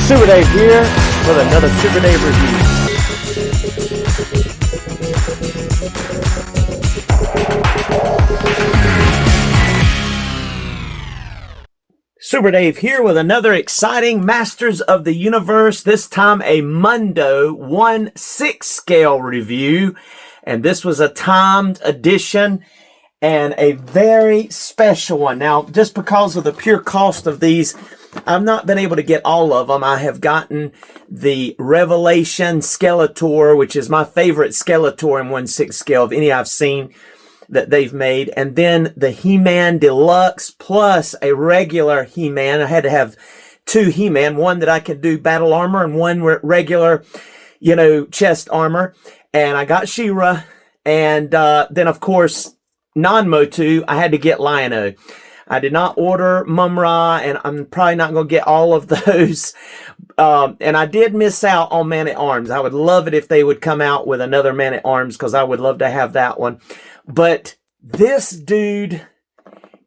Super Dave here with another Super Dave review. Super Dave here with another exciting Masters of the Universe, this time a Mondo 1/6 scale review. And this was a timed edition and a very special one. Now, just because of the pure cost of these, I've not been able to get all of them. I have gotten the Revelation Skeletor, which is my favorite Skeletor in 1/6 scale of any I've seen that they've made. And then the He-Man Deluxe plus a regular He-Man. I had to have two He-Man, one that I could do battle armor and one regular, chest armor. And I got She-Ra. And then, of course, non-MOTU, I had to get Lion-O. I did not order Mum-Ra, and I'm probably not going to get all of those. And I did miss out on Man-at-Arms. I would love it if they would come out with another Man-at-Arms, because I would love to have that one. But this dude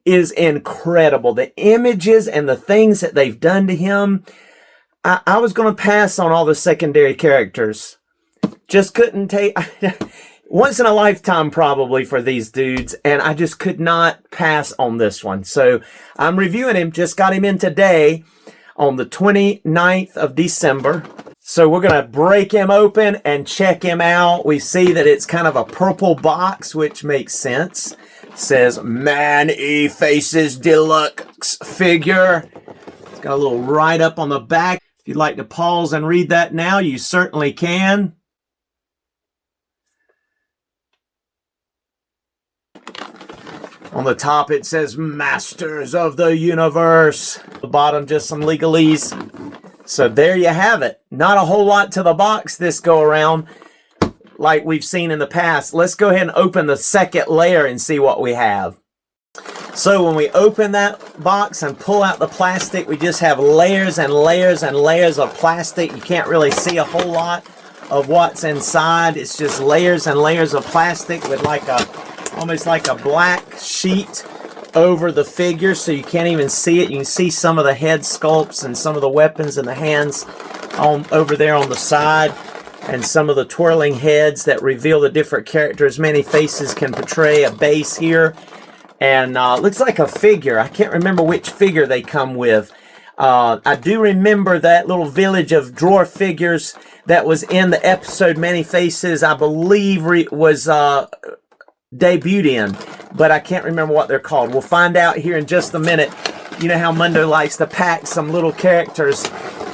is incredible. The images and the things that they've done to him. I was going to pass on all the secondary characters. Just couldn't take... Once in a lifetime probably for these dudes, and I just could not pass on this one. So I'm reviewing him, just got him in today on the 29th of December. So we're going to break him open and check him out. We see that it's kind of a purple box, which makes sense. It says Man-E Faces Deluxe figure. It's got a little write-up on the back. If you'd like to pause and read that now, you certainly can. On the top, it says Masters of the Universe. The bottom, just some legalese. So there you have it. Not a whole lot to the box this go around like we've seen in the past. Let's go ahead and open the second layer and see what we have. So when we open that box and pull out the plastic, we just have layers and layers and layers of plastic. You can't really see a whole lot of what's inside. It's just layers and layers of plastic with almost like a black sheet over the figure, so you can't even see it. You can see some of the head sculpts and some of the weapons and the hands over there on the side, and some of the twirling heads that reveal the different characters. Many faces can portray a base here, and looks like a figure. I can't remember which figure they come with. I do remember that little village of drawer figures that was in the episode Many Faces, I believe was debuted in, but I can't remember what they're called. We'll find out here in just a minute. You know how Mondo likes to pack some little characters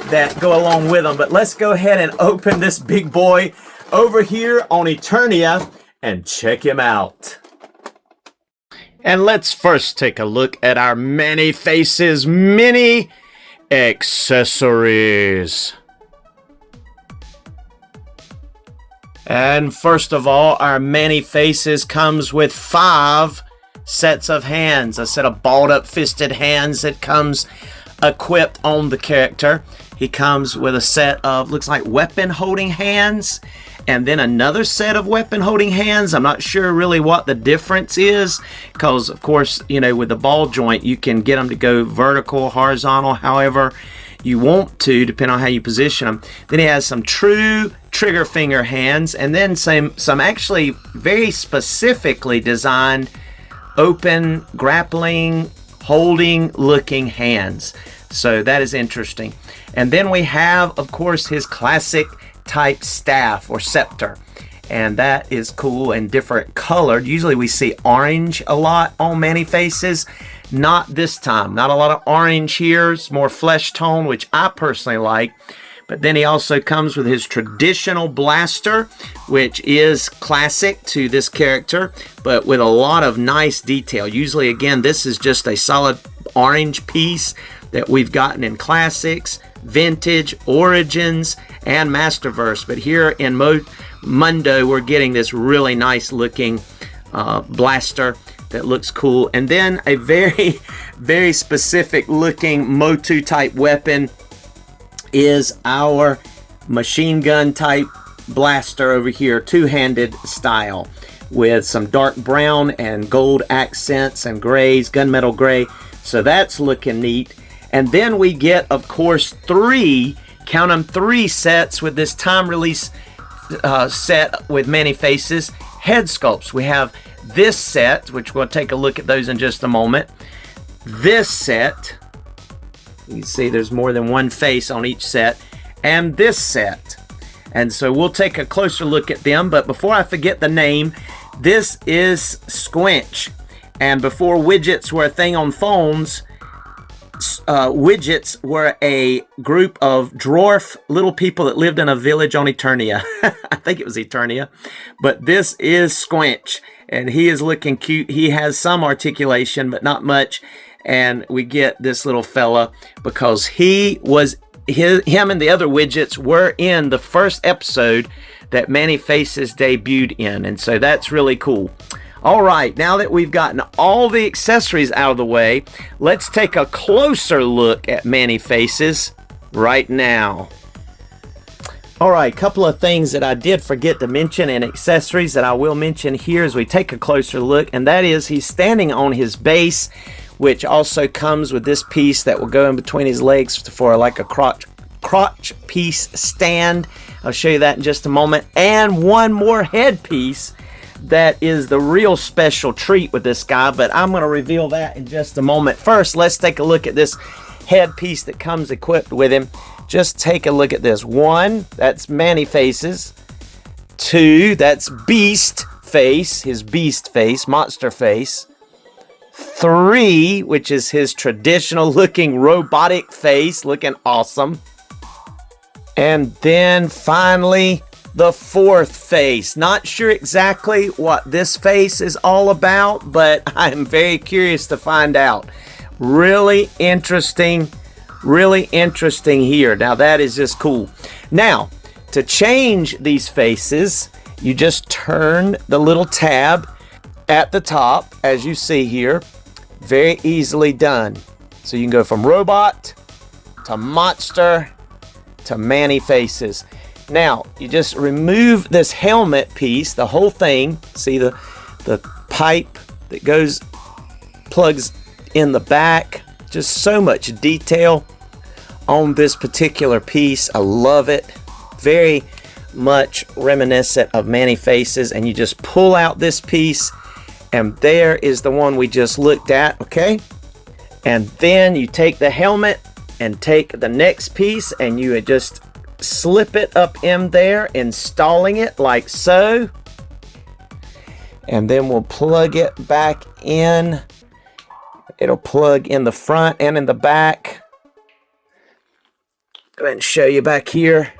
that go along with them. But let's go ahead and open this big boy over here on Eternia and check him out. And let's first take a look at our Many Faces mini accessories. And first of all, our Many Faces comes with 5 sets of hands. A set of balled up fisted hands that comes equipped on the character. He comes with a set of, looks like weapon holding hands. And then another set of weapon holding hands. I'm not sure really what the difference is. Because, of course, with the ball joint, you can get them to go vertical, horizontal, however you want to, depending on how you position them. Then he has some true trigger finger hands, and then some actually very specifically designed open grappling holding looking hands. So that is interesting. And then we have, of course, his classic type staff or scepter, and that is cool and different colored. Usually we see orange a lot on Many Faces. Not this time. Not a lot of orange here. It's more flesh tone, which I personally like. But then he also comes with his traditional blaster, which is classic to this character, but with a lot of nice detail. Usually, again, this is just a solid orange piece that we've gotten in Classics, Vintage, Origins, and Masterverse. But here in Mondo, we're getting this really nice looking blaster that looks cool. And then a very, very specific looking MOTU type weapon is our machine gun type blaster over here, two-handed style, with some dark brown and gold accents and grays, gunmetal gray. So that's looking neat. And then we get, of course, 3 count them, 3 sets with this time release set with Man-E-Faces head sculpts. We have this set, which we'll take a look at those in just a moment. This set, you can see there's more than one face on each set, and this set. And so we'll take a closer look at them, but before I forget the name, this is Squinch. And before widgets were a thing on phones, widgets were a group of dwarf little people that lived in a village on Eternia. I think it was Eternia. But this is Squinch, and he is looking cute. He has some articulation, but not much. And we get this little fella because him and the other widgets were in the first episode that Man-E-Faces debuted in. And so that's really cool. All right, now that we've gotten all the accessories out of the way, let's take a closer look at Man-E-Faces right now. All right, couple of things that I did forget to mention and accessories that I will mention here as we take a closer look, and that is he's standing on his base, which also comes with this piece that will go in between his legs for like a crotch piece stand. I'll show you that in just a moment. And one more headpiece that is the real special treat with this guy, but I'm going to reveal that in just a moment. First, let's take a look at this headpiece that comes equipped with him. Just take a look at this. 1, that's Man-E-Faces. 2, that's Beast Face, his Beast face, monster face. 3, which is his traditional looking robotic face, looking awesome. And then finally, the 4th face. Not sure exactly what this face is all about, but I'm very curious to find out. Really interesting here. Now that is just cool. Now, to change these faces, you just turn the little tab at the top, as you see here. Very easily done. So you can go from robot to monster to Man-E-Faces. Now, you just remove this helmet piece, the whole thing. See the pipe that plugs in the back. Just so much detail on this particular piece. I love it. Very much reminiscent of Man-E-Faces. And you just pull out this piece, and there is the one we just looked at, okay? And then you take the helmet and take the next piece, and you just slip it up in there, installing it like so. And then we'll plug it back in. It'll plug in the front and in the back. Go ahead and show you back here.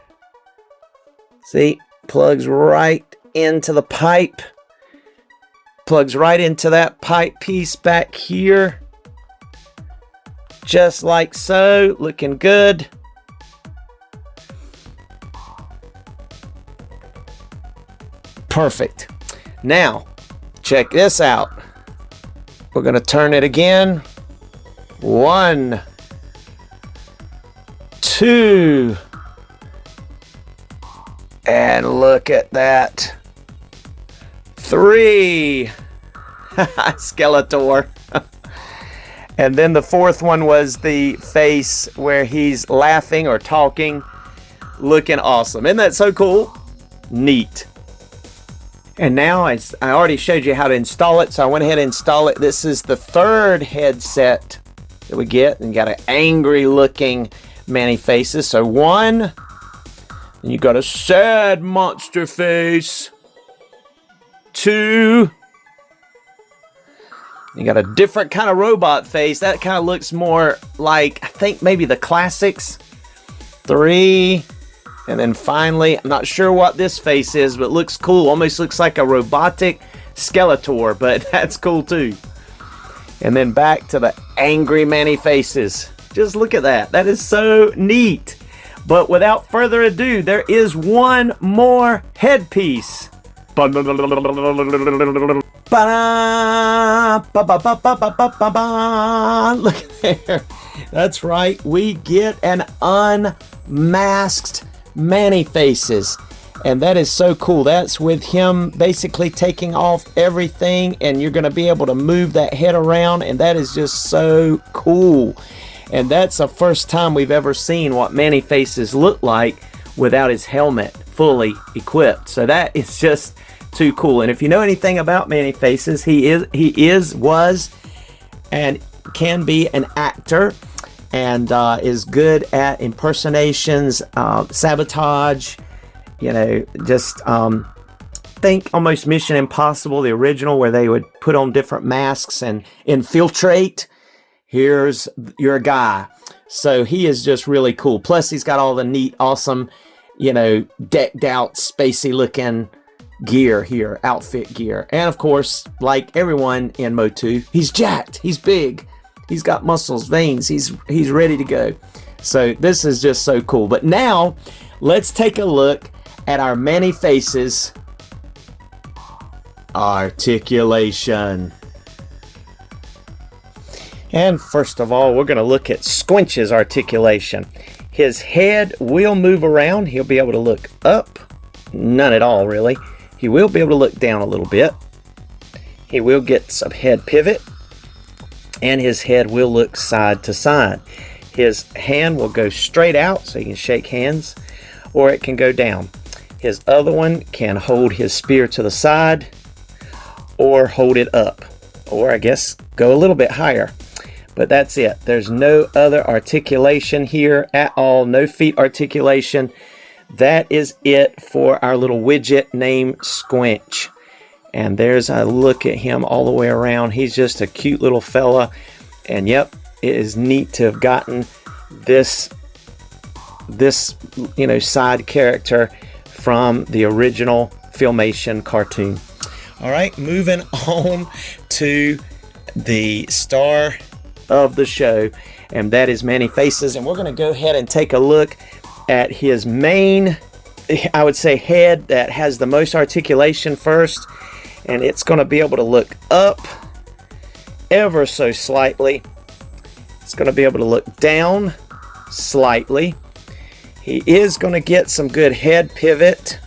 See, plugs right into the pipe. Plugs right into that pipe piece back here. Just like so, looking good. Perfect. Now, check this out. We're going to turn it again. 1, 2, and look at that. 3, Skeletor. And then the 4th one was the face where he's laughing or talking, looking awesome. Isn't that so cool? Neat. And now, as I already showed you how to install it, so I went ahead and installed it. This is the 3rd headset that we get, and got an angry looking Man-E-Faces. So 1, and you got a sad monster face. 2, you got a different kind of robot face. That kind of looks more like, I think maybe the classics. 3, and then finally, I'm not sure what this face is, but it looks cool. Almost looks like a robotic Skeletor, but that's cool too. And then back to the angry Man-E-Faces. Just look at that. That is so neat. But without further ado, there is one more headpiece. Look there. That's right. We get an unmasked Man-E-Faces. And that is so cool. That's with him basically taking off everything, and you're going to be able to move that head around, and that is just so cool. And that's the first time we've ever seen what Man-E-Faces look like without his helmet fully equipped. So that is just too cool. And if you know anything about Man-E-Faces, he was and can be an actor, and is good at impersonations, sabotage, you know, just think almost Mission Impossible, the original, where they would put on different masks and infiltrate. Here's your guy. So he is just really cool. Plus he's got all the neat, awesome, you know, decked out, spacey looking gear here, outfit gear. And of course, like everyone in MOTU, he's jacked, he's big, he's got muscles, veins, he's ready to go. So this is just so cool. But now let's take a look at our Man-E-Faces articulation. And first of all, we're going to look at Squinch's articulation. His head will move around. He'll be able to look up. None at all, really. He will be able to look down a little bit. He will get some head pivot. And his head will look side to side. His hand will go straight out, so he can shake hands, or it can go down. His other one can hold his spear to the side, or hold it up, or I guess go a little bit higher. But that's it. There's no other articulation here at all. No feet articulation. That is it for our little widget named Squinch. And there's a look at him all the way around. He's just a cute little fella. And yep, it is neat to have gotten this you know, side character from the original Filmation cartoon. All right, moving on to the star of the show, and that is Man-E-Faces. And we're going to go ahead and take a look at his main, I would say, head that has the most articulation first. And it's going to be able to look up ever so slightly. It's going to be able to look down slightly. He is going to get some good head pivot.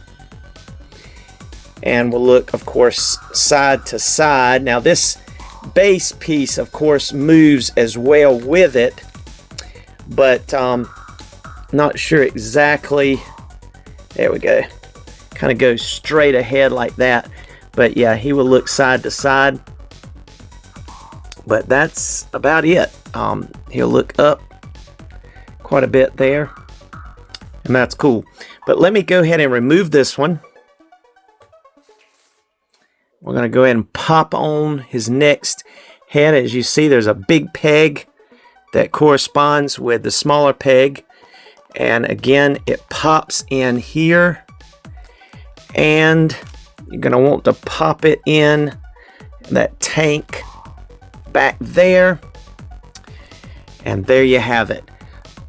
And we'll look, of course, side to side. Now this base piece, of course, moves as well with it, but not sure exactly. There we go. Kind of goes straight ahead like that. But yeah, he will look side to side. But that's about it. He'll look up quite a bit there, and that's cool. But let me go ahead and remove this one. We're going to go ahead and pop on his next head. As you see, there's a big peg that corresponds with the smaller peg. And again, it pops in here. And you're going to want to pop it in that tank back there. And there you have it.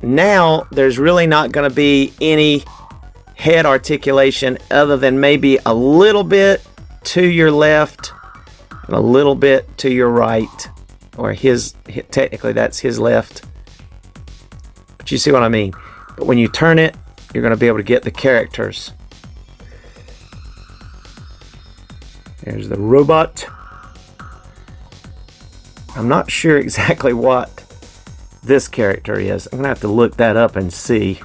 Now, there's really not going to be any head articulation other than maybe a little bit to your left and a little bit to your right, or technically that's his left, but you see what I mean. But when you turn it, you're going to be able to get the characters. There's the robot. I'm not sure exactly what this character is. I'm going to have to look that up and see.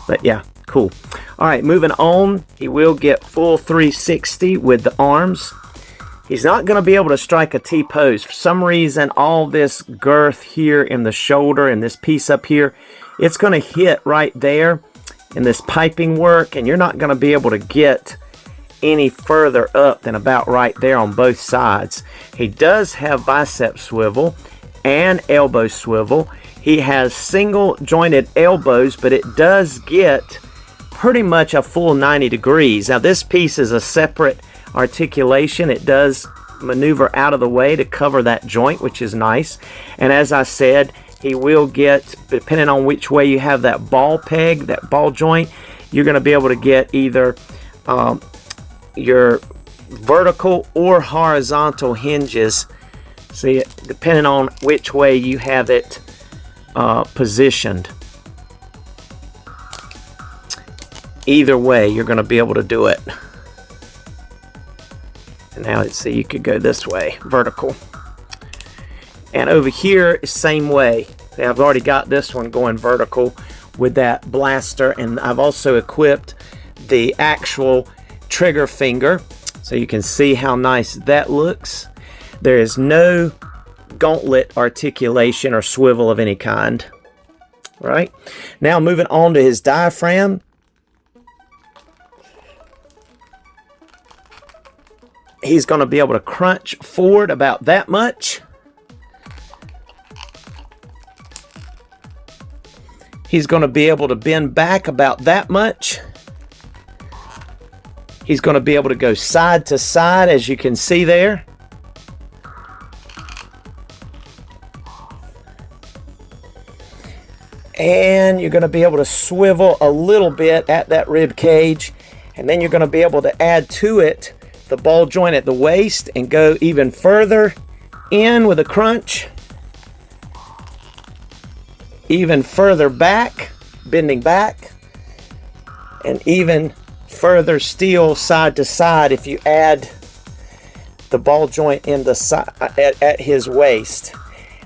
But yeah, cool. All right, moving on. He will get full 360 with the arms. He's not going to be able to strike a T-pose. For some reason, all this girth here in the shoulder and this piece up here, it's going to hit right there in this piping work, and you're not going to be able to get any further up than about right there on both sides. He does have bicep swivel and elbow swivel. He has single jointed elbows, but it does get pretty much a full 90 degrees. Now this piece is a separate articulation. It does maneuver out of the way to cover that joint, which is nice. And as I said, he will get, depending on which way you have that ball peg, that ball joint, you're going to be able to get either your vertical or horizontal hinges. See, depending on which way you have it positioned. Either way, you're going to be able to do it. And now let's see, you could go this way, vertical. And over here, same way. I've already got this one going vertical with that blaster, and I've also equipped the actual trigger finger, so you can see how nice that looks. There is no gauntlet articulation or swivel of any kind. Right? Now moving on to his diaphragm. He's going to be able to crunch forward about that much. He's going to be able to bend back about that much. He's going to be able to go side to side, as you can see there. And you're going to be able to swivel a little bit at that rib cage. And then you're going to be able to add to it the ball joint at the waist and go even further in with a crunch. Even further back, bending back. And even further still side to side if you add the ball joint in the side at his waist.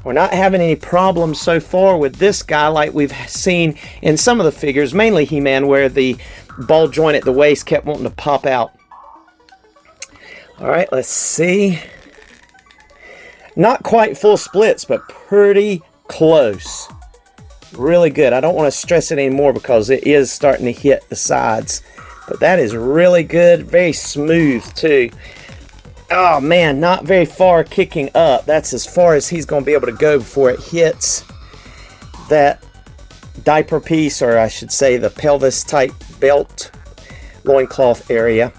We're not having any problems so far with this guy like we've seen in some of the figures, mainly He-Man, where the ball joint at the waist kept wanting to pop out. All right, let's see. Not quite full splits, but pretty close. Really good. I don't want to stress it anymore because it is starting to hit the sides. But that is really good. Very smooth, too. Oh man, not very far kicking up. That's as far as he's going to be able to go before it hits that diaper piece, or I should say the pelvis type belt loincloth area.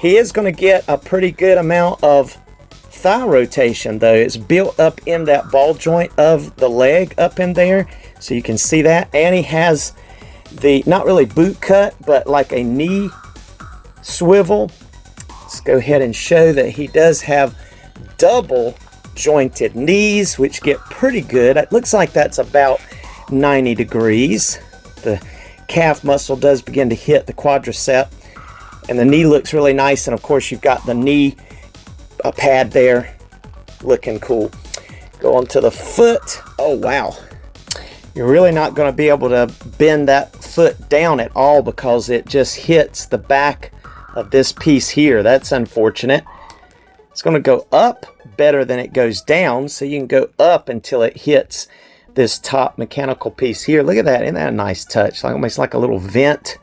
He is going to get a pretty good amount of thigh rotation though. It's built up in that ball joint of the leg up in there, so you can see that. And he has the, not really boot cut, but like a knee swivel. Let's go ahead and show that he does have double jointed knees, which get pretty good. It looks like that's about 90 degrees. The calf muscle does begin to hit the quadricep, and the knee looks really nice. And of course, you've got the knee pad there looking cool. Go on to the foot. Oh, wow. You're really not going to be able to bend that foot down at all because it just hits the back of this piece here. That's unfortunate. It's going to go up better than it goes down, so you can go up until it hits this top mechanical piece here. Look at that. Isn't that a nice touch? Like almost like a little vent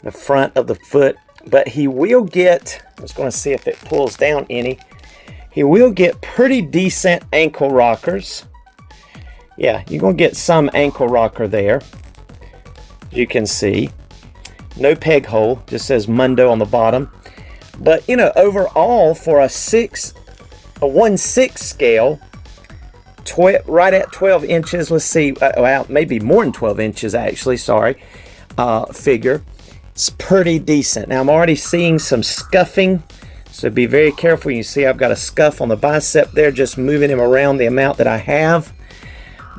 in the front of the foot. But he will get, I was going to see if it pulls down any. He will get pretty decent ankle rockers. Yeah, you're going to get some ankle rocker there, as you can see. No peg hole, just says Mondo on the bottom. But, you know, overall for a 1/6 scale, right at 12 inches, let's see, well, maybe more than 12 inches actually, sorry, figure. It's pretty decent. Now I'm already seeing some scuffing, so be very careful. You see I've got a scuff on the bicep there, just moving him around the amount that I have.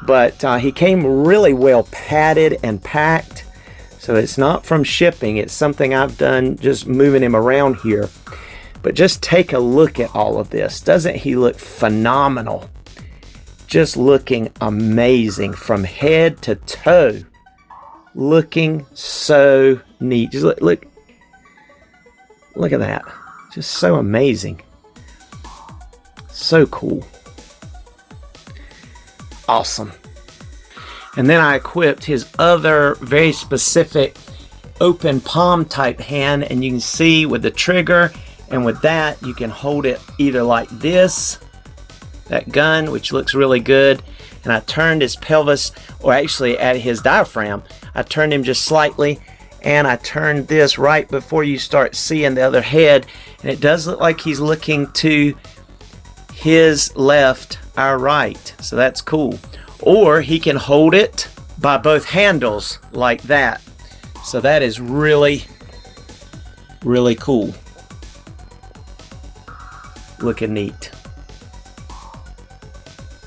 But he came really well padded and packed. So it's not from shipping, it's something I've done just moving him around here. But just take a look at all of this. Doesn't he look phenomenal? Just looking amazing from head to toe. Looking so neat. Just look at that. Just so amazing. So cool. Awesome. And then I equipped his other very specific open palm type hand, and you can see with the trigger and with that you can hold it either like this, that gun, which looks really good, and I turned his pelvis, or actually at his diaphragm, I turned him just slightly, and I turned this right before you start seeing the other head, and it does look like he's looking to his left, our right, so that's cool. Or he can hold it by both handles like that. So that is really, really cool. Looking neat.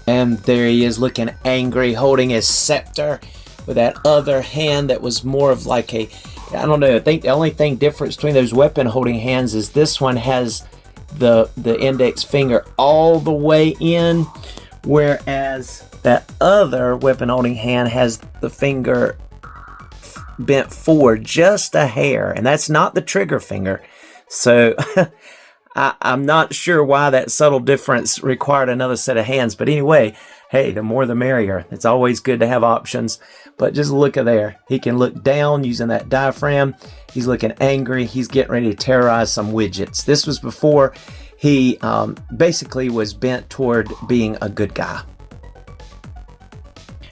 And there he is looking angry, holding his scepter with that other hand that was more of like a, I don't know, I think the only thing difference between those weapon holding hands is this one has the index finger all the way in, whereas that other weapon holding hand has the finger bent forward just a hair, and that's not the trigger finger. So I'm not sure why that subtle difference required another set of hands, but anyway, hey, the more the merrier. It's always good to have options. But just look at there. He can look down using that diaphragm. He's looking angry. He's getting ready to terrorize some widgets. This was before he basically was bent toward being a good guy.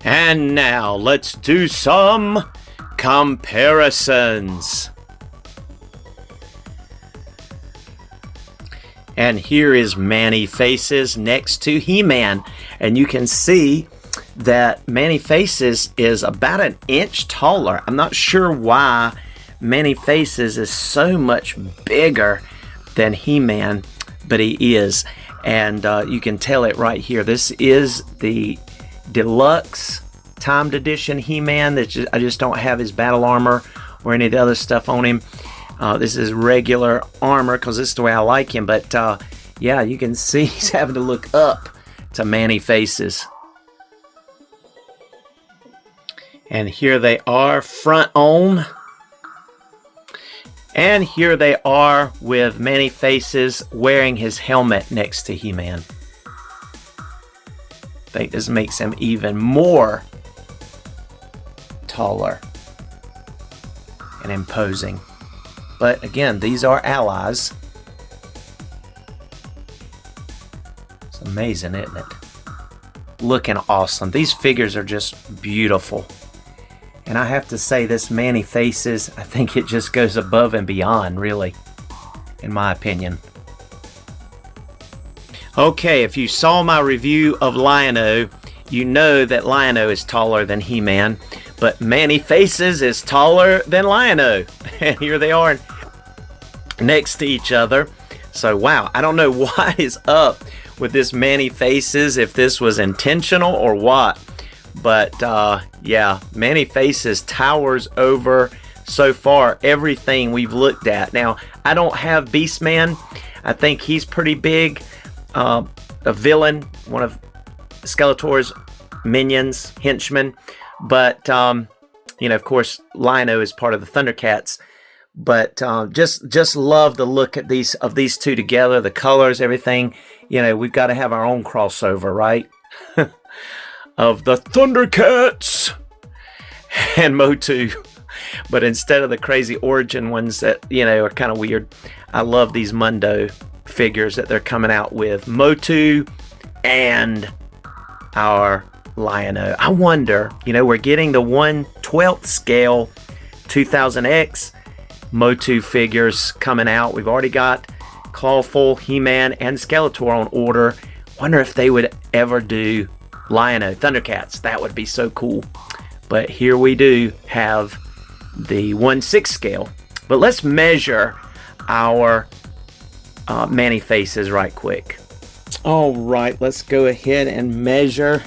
And now let's do some comparisons. And here is Man-E-Faces next to He-Man. And you can see that Man-E-Faces is about an inch taller. I'm not sure why Man-E-Faces is so much bigger than He-Man, but he is. And you can tell it right here. This is the deluxe timed edition He-Man. I just don't have his battle armor or any of the other stuff on him. This is regular armor because this is the way I like him. But yeah, you can see he's having to look up to Man-E-Faces. And here they are front on. And here they are with Man-E-Faces wearing his helmet next to He-Man. I think this makes him even more taller and imposing. But again, these are allies. It's amazing, isn't it? Looking awesome. These figures are just beautiful. And I have to say, this Man-E-Faces, I think it just goes above and beyond, really, in my opinion. Okay, if you saw my review of Lion-O, you know that Lion-O is taller than He-Man, but Man-E-Faces is taller than Lion-O. And here they are next to each other. So, wow, I don't know what is up with this Man-E-Faces, if this was intentional or what. But, yeah, Man-E-Faces towers over, so far, everything we've looked at. Now, I don't have Beastman. I think he's pretty big. A villain, one of Skeletor's minions, henchmen. But, you know, of course, Lion-O is part of the Thundercats. But just love the look at these two together, the colors, everything. You know, we've got to have our own crossover, right? Of the Thundercats and MOTU. But instead of the crazy origin ones that, you know, are kind of weird, I love these Mondo figures that they're coming out with. MOTU and our Lion-O. I wonder, you know, we're getting the 1/12 scale 2000X MOTU figures coming out. We've already got Clawful, He-Man, and Skeletor on order. Wonder if they would ever do Lion-O Thundercats. That would be so cool. But here we do have the 1/6 scale. But let's measure our Man-E-Faces right quick. All right, let's go ahead and measure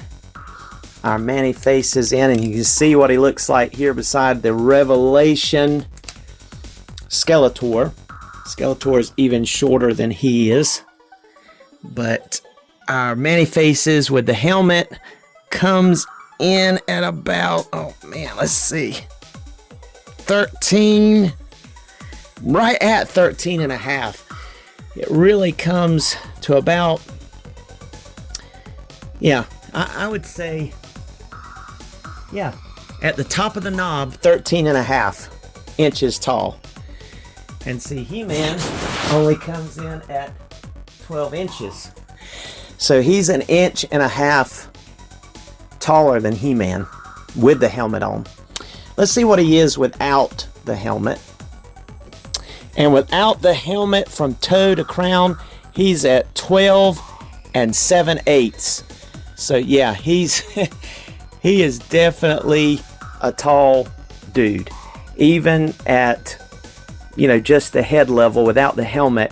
our Man-E-Faces in, and you can see what he looks like here beside the Revelation Skeletor. Skeletor is even shorter than he is. But our Man-E-Faces with the helmet comes in at about, oh man, let's see, 13, right at 13 and a half. It really comes to about, yeah, I would say, yeah, at the top of the knob, 13 and a half inches tall. And see, He-Man only comes in at 12 inches. So he's an inch and a half taller than He-Man with the helmet on. Let's see what he is without the helmet. And without the helmet from toe to crown, he's at 12 and 7/8. So yeah, he is definitely a tall dude. Even at, you know, just the head level without the helmet,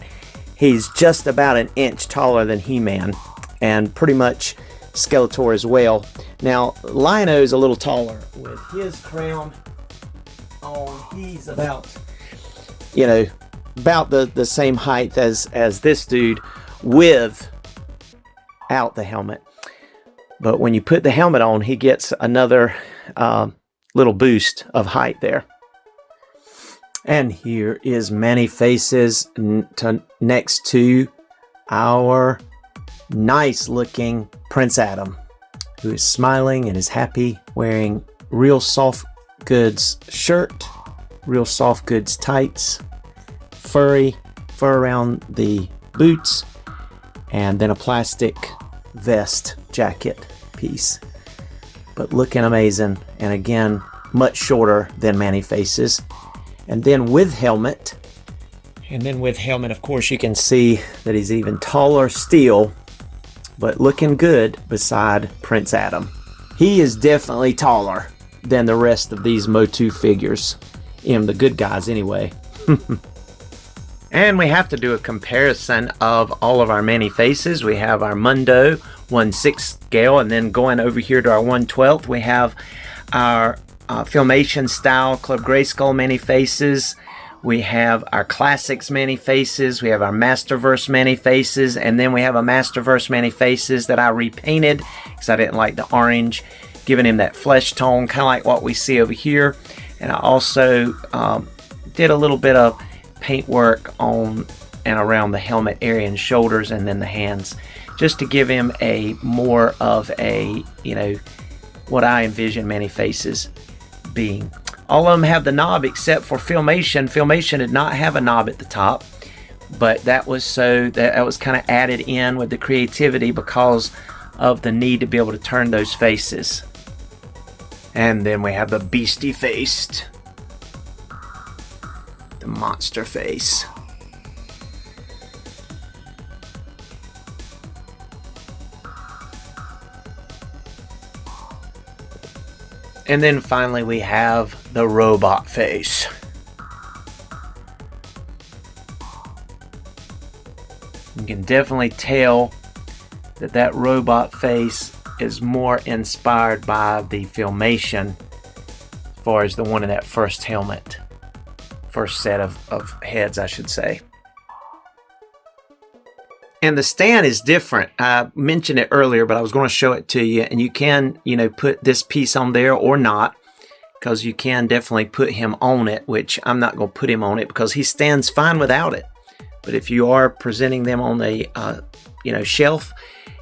he's just about an inch taller than He-Man, and pretty much Skeletor as well. Now, Lion-O is a little taller. With his crown on, he's about, you know, about the same height as this dude without the helmet. But when you put the helmet on, he gets another little boost of height there. And here is Many Faces next to our nice looking Prince Adam, who is smiling and is happy, wearing real soft goods shirt, real soft goods tights, fur around the boots, and then a plastic vest jacket piece. But looking amazing, and again, much shorter than Many Faces. And then with helmet, of course, you can see that he's even taller still, but looking good beside Prince Adam. He is definitely taller than the rest of these MOTU figures, the good guys anyway. And we have to do a comparison of all of our Many Faces. We have our Mondo 1/6 scale, and then going over here to our 1/12, we have our Filmation style Club Grayskull Many Faces. We have our Classics Many Faces. We have our Masterverse Many Faces, and then we have a Masterverse Many Faces that I repainted because I didn't like the orange, giving him that flesh tone, kind of like what we see over here. And I also did a little bit of paint work on and around the helmet area and shoulders, and then the hands, just to give him a more of a, what I envision Many Faces being. All of them have the knob except for Filmation. Filmation did not have a knob at the top, but that was kind of added in with the creativity because of the need to be able to turn those faces. And then we have the beastie faced, the monster face. And then finally we have the robot face. You can definitely tell that robot face is more inspired by the Filmation as far as the one in that first helmet. First set of heads, I should say. And the stand is different. I mentioned it earlier, but I was going to show it to you. And you can, put this piece on there or not, because you can definitely put him on it, which I'm not going to put him on it because he stands fine without it. But if you are presenting them on a, shelf,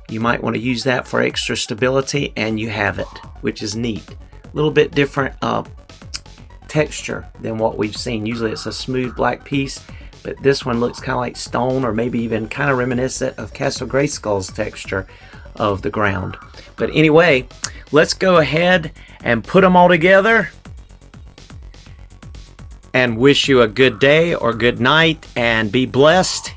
you might want to use that for extra stability, and you have it, which is neat. A little bit different texture than what we've seen. Usually it's a smooth black piece, but this one looks kind of like stone, or maybe even kind of reminiscent of Castle Grayskull's texture of the ground. But anyway, let's go ahead and put them all together and wish you a good day or good night, and be blessed.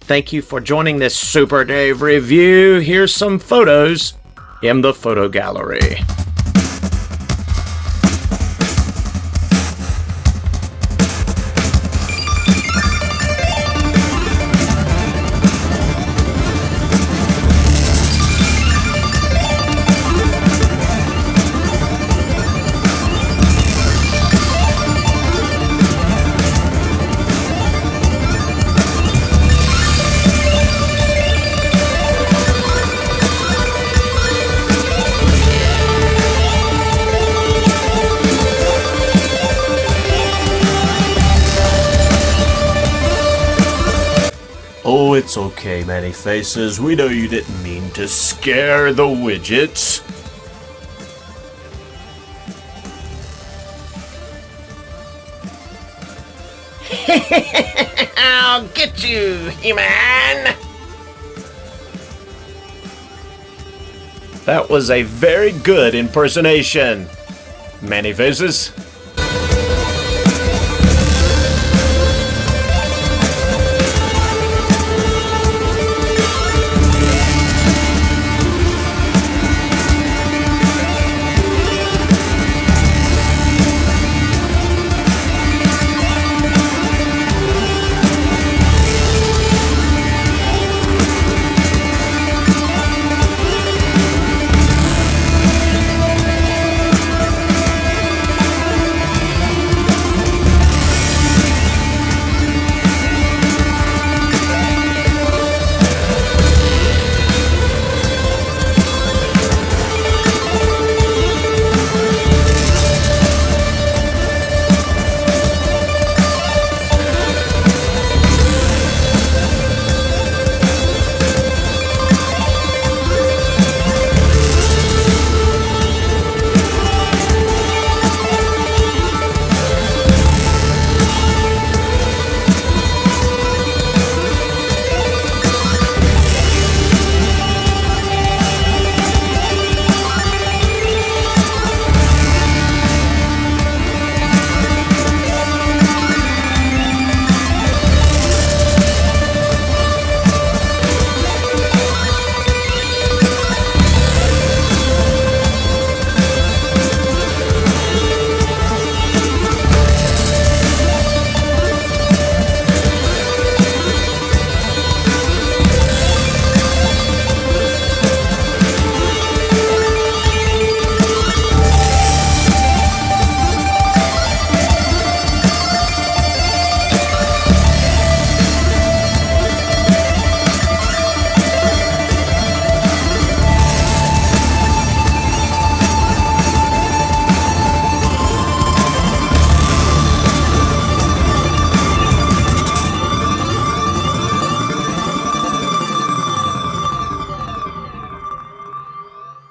Thank you for joining this Super Dave review. Here's some photos in the photo gallery. Oh, it's okay, Many Faces. We know you didn't mean to scare the widgets. I'll get you, He-Man! That was a very good impersonation, Many Faces.